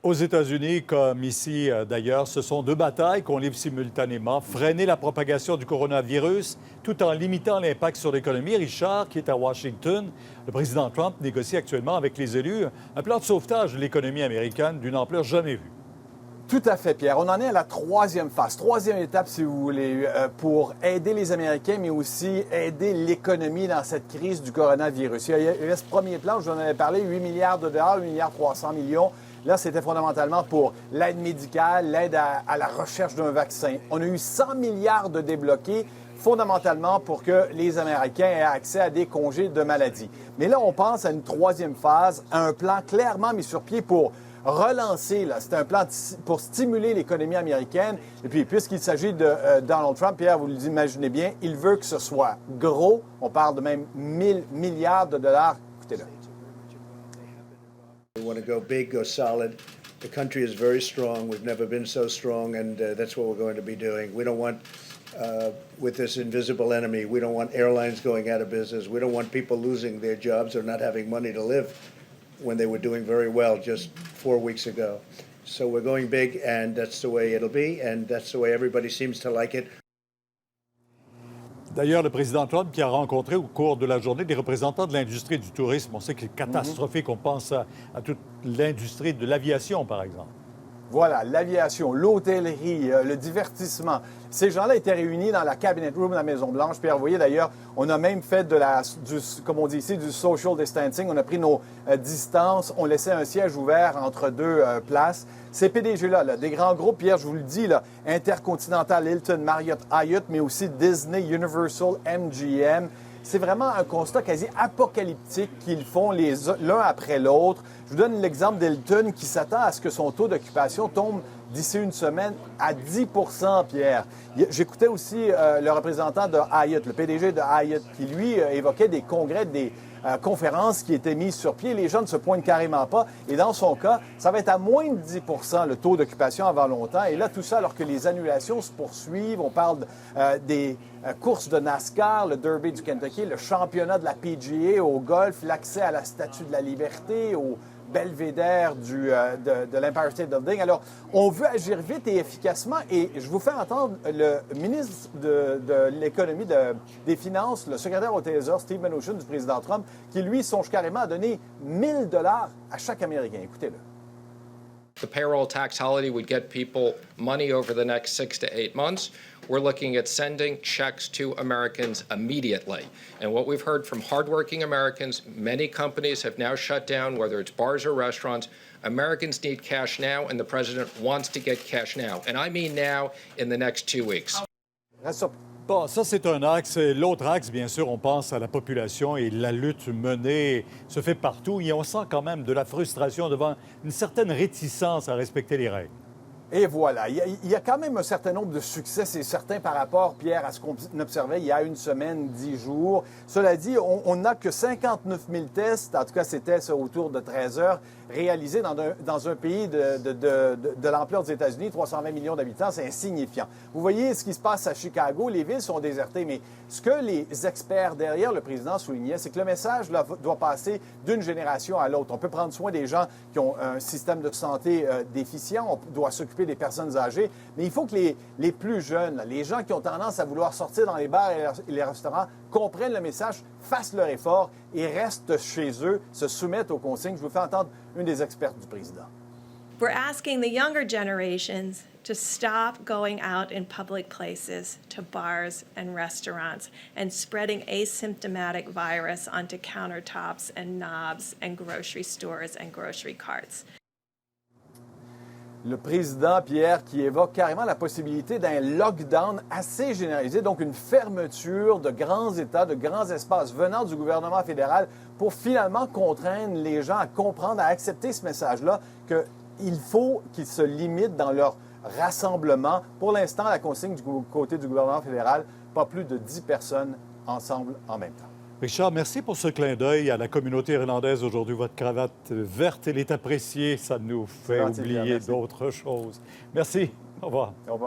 Aux États-Unis, comme ici d'ailleurs, ce sont deux batailles qu'on livre simultanément. Freiner la propagation du coronavirus tout en limitant l'impact sur l'économie. Richard, qui est à Washington, le président Trump négocie actuellement avec les élus un plan de sauvetage de l'économie américaine d'une ampleur jamais vue. Tout à fait, Pierre. On en est à la troisième phase, troisième étape, si vous voulez, pour aider les Américains, mais aussi aider l'économie dans cette crise du coronavirus. Il y a ce premier plan, je vous en avais parlé, 8 milliards de dollars, 8 milliards 300 millions. Là, c'était fondamentalement pour l'aide médicale, l'aide à la recherche d'un vaccin. On a eu 100 milliards de débloqués, fondamentalement pour que les Américains aient accès à des congés de maladie. Mais là, on pense à une troisième phase, à un plan clairement mis sur pied pour relancer, là, c'est un plan pour stimuler l'économie américaine. Et puis, puisqu'il s'agit de Donald Trump, Pierre, vous l'imaginez bien, il veut que ce soit gros. On parle de même 1000 milliards de dollars. Écoutez-le. We want to go big, go solid. The country is very strong. We've never been so strong, and that's what we're going to be doing. We don't want, with this invisible enemy, we don't want airlines going out of business. We don't want people losing their jobs or not having money to live when they were doing very well just 4 weeks ago. So we're going big, and that's the way it'll be, and that's the way everybody seems to like it. D'ailleurs, le président Trump qui a rencontré au cours de la journée des représentants de l'industrie du tourisme. On sait que c'est catastrophique. On pense à toute l'industrie de l'aviation, par exemple. Voilà, l'aviation, l'hôtellerie, le divertissement. Ces gens-là étaient réunis dans la Cabinet Room de la Maison-Blanche. Pierre, vous voyez d'ailleurs, on a même fait comme on dit ici, du social distancing. On a pris nos distances, on laissait un siège ouvert entre deux places. Ces PDG-là, des grands groupes, Pierre, je vous le dis, là, Intercontinental, Hilton, Marriott, Hyatt, mais aussi Disney, Universal, MGM. C'est vraiment un constat quasi apocalyptique qu'ils font l'un après l'autre. Je vous donne l'exemple d'Hilton qui s'attend à ce que son taux d'occupation tombe d'ici une semaine à 10 Pierre. J'écoutais aussi le représentant de Hyatt, le PDG de Hyatt, qui lui évoquait des congrès, des conférences qui étaient mises sur pied. Les gens ne se pointent carrément pas. Et dans son cas, ça va être à moins de 10 le taux d'occupation avant longtemps. Et là, tout ça alors que les annulations se poursuivent. On parle des courses de NASCAR, le Derby du Kentucky, le championnat de la PGA au golf, l'accès à la Statue de la Liberté, au belvédère de l'Empire State Building. Alors, on veut agir vite et efficacement et je vous fais entendre le ministre de l'Économie, des Finances, le secrétaire au Trésor, Steve Mnuchin, du président Trump, qui, lui, songe carrément à donner 1000 $ à chaque Américain. Écoutez-le. The payroll tax holiday would get people money over the next 6 to 8 months. We're looking at sending checks to Americans immediately. And what we've heard from hardworking Americans, many companies have now shut down, whether it's bars or restaurants. Americans need cash now, and the president wants to get cash now. And I mean now, in the next 2 weeks. Bon, ça, c'est un axe. L'autre axe, bien sûr, on pense à la population et la lutte menée se fait partout. Et on sent quand même de la frustration devant une certaine réticence à respecter les règles. Et voilà. Il y a quand même un certain nombre de succès, c'est certain, par rapport, Pierre, à ce qu'on observait il y a une semaine, 10 jours. Cela dit, on n'a que 59 000 tests, en tout cas, c'était ça, autour de 13 heures, réalisés dans un pays de l'ampleur des États-Unis, 320 millions d'habitants, c'est insignifiant. Vous voyez ce qui se passe à Chicago, les villes sont désertées, mais ce que les experts derrière le président soulignaient, c'est que le message là, doit passer d'une génération à l'autre. On peut prendre soin des gens qui ont un système de santé déficient, on doit s'occuper des personnes âgées, mais il faut que les plus jeunes, là, les gens qui ont tendance à vouloir sortir dans les bars et les restaurants, comprennent le message, fassent leur effort et restent chez eux, se soumettent aux consignes. Je vous fais entendre une des expertes du président. We're asking the younger generations to stop going out in public places, to bars and restaurants, and spreading asymptomatic virus onto countertops and knobs and grocery stores and grocery carts. Le président, Pierre, qui évoque carrément la possibilité d'un lockdown assez généralisé, donc une fermeture de grands États, de grands espaces venant du gouvernement fédéral pour finalement contraindre les gens à comprendre, à accepter ce message-là, qu'il faut qu'ils se limitent dans leur rassemblement. Pour l'instant, la consigne du côté du gouvernement fédéral, pas plus de 10 personnes ensemble en même temps. Richard, merci pour ce clin d'œil à la communauté irlandaise aujourd'hui. Votre cravate verte, elle est appréciée. Ça nous fait oublier d'autres choses. Merci. Au revoir. Au revoir.